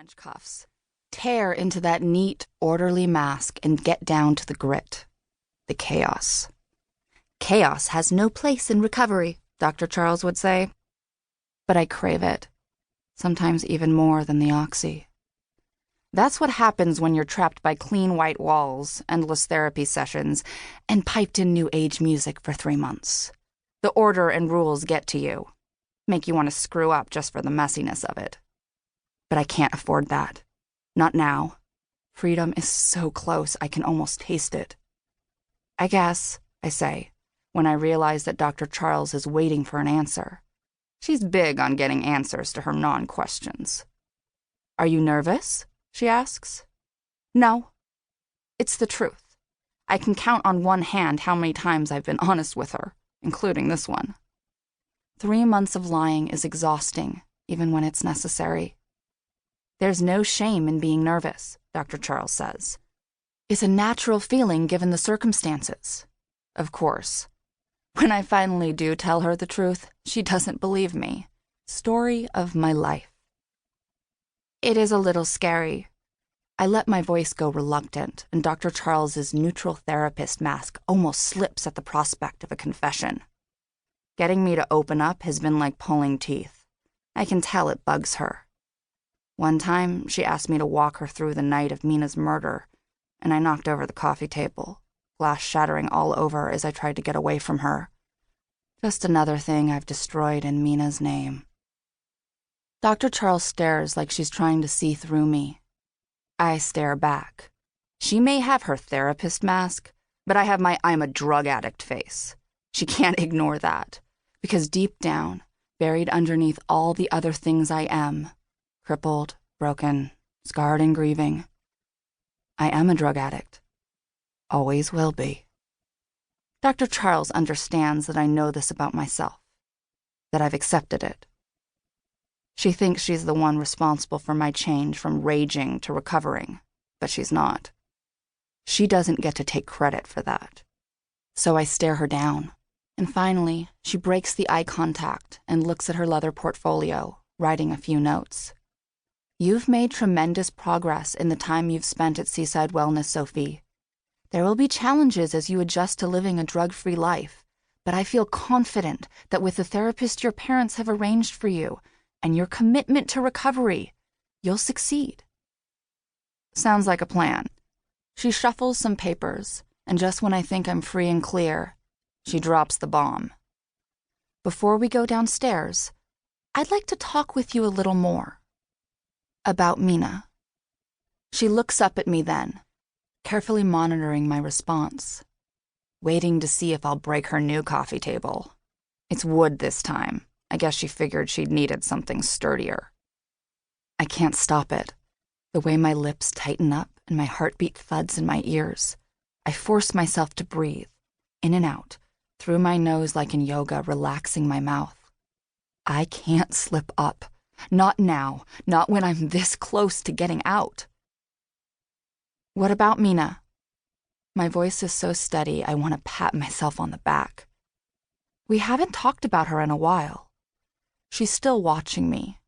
French cuffs, tear into that neat, orderly mask and get down to the grit, the chaos. Chaos has no place in recovery, Dr. Charles would say. But I crave it, sometimes even more than the oxy. That's what happens when you're trapped by clean white walls, endless therapy sessions, and piped-in new age music for 3 months. The order and rules get to you, make you want to screw up just for the messiness of it. But I can't afford that. Not now. Freedom is so close I can almost taste it. I guess, I say, when I realize that Dr. Charles is waiting for an answer. She's big on getting answers to her non-questions. Are you nervous? She asks. No. It's the truth. I can count on one hand how many times I've been honest with her, including this one. 3 months of lying is exhausting, even when it's necessary. There's no shame in being nervous, Dr. Charles says. It's a natural feeling given the circumstances. Of course. When I finally do tell her the truth, she doesn't believe me. Story of my life. It is a little scary. I let my voice go reluctant, and Dr. Charles's neutral therapist mask almost slips at the prospect of a confession. Getting me to open up has been like pulling teeth. I can tell it bugs her. One time, she asked me to walk her through the night of Mina's murder, and I knocked over the coffee table, glass shattering all over as I tried to get away from her. Just another thing I've destroyed in Mina's name. Dr. Charles stares like she's trying to see through me. I stare back. She may have her therapist mask, but I have my I'm a drug addict face. She can't ignore that, because deep down, buried underneath all the other things I am, crippled, broken, scarred and grieving, I am a drug addict. Always will be. Dr. Charles understands that I know this about myself, that I've accepted it. She thinks she's the one responsible for my change from raging to recovering, but she's not. She doesn't get to take credit for that. So I stare her down, and finally, she breaks the eye contact and looks at her leather portfolio, writing a few notes. You've made tremendous progress in the time you've spent at Seaside Wellness, Sophie. There will be challenges as you adjust to living a drug-free life, but I feel confident that with the therapist your parents have arranged for you and your commitment to recovery, you'll succeed. Sounds like a plan. She shuffles some papers, and just when I think I'm free and clear, she drops the bomb. Before we go downstairs, I'd like to talk with you a little more. About Mina. She looks up at me then, carefully monitoring my response, waiting to see if I'll break her new coffee table. It's wood this time. I guess she figured she'd needed something sturdier. I can't stop it. The way my lips tighten up and my heartbeat thuds in my ears. I force myself to breathe, in and out, through my nose like in yoga, relaxing my mouth. I can't slip up. Not now, not when I'm this close to getting out. What about Mina? My voice is so steady I want to pat myself on the back. We haven't talked about her in a while. She's still watching me,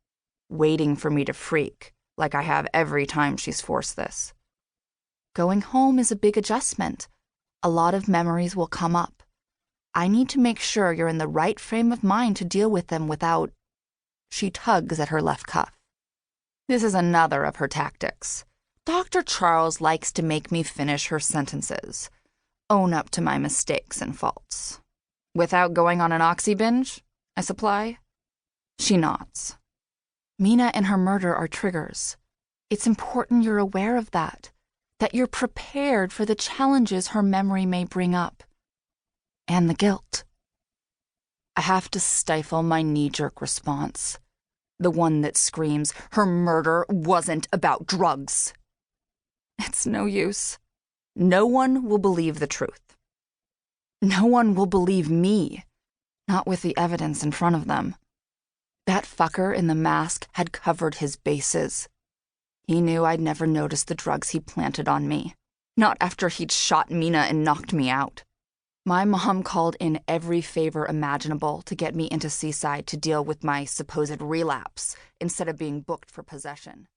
waiting for me to freak, like I have every time she's forced this. Going home is a big adjustment. A lot of memories will come up. I need to make sure you're in the right frame of mind to deal with them without... She tugs at her left cuff. This is another of her tactics. Dr. Charles likes to make me finish her sentences, own up to my mistakes and faults. Without going on an oxy binge, I supply. She nods. Mina and her murder are triggers. It's important you're aware of that you're prepared for the challenges her memory may bring up. And the guilt. I have to stifle my knee-jerk response. The one that screams, her murder wasn't about drugs. It's no use. No one will believe the truth. No one will believe me, not with the evidence in front of them. That fucker in the mask had covered his bases. He knew I'd never noticed the drugs he planted on me, not after he'd shot Mina and knocked me out. My mom called in every favor imaginable to get me into Seaside to deal with my supposed relapse instead of being booked for possession.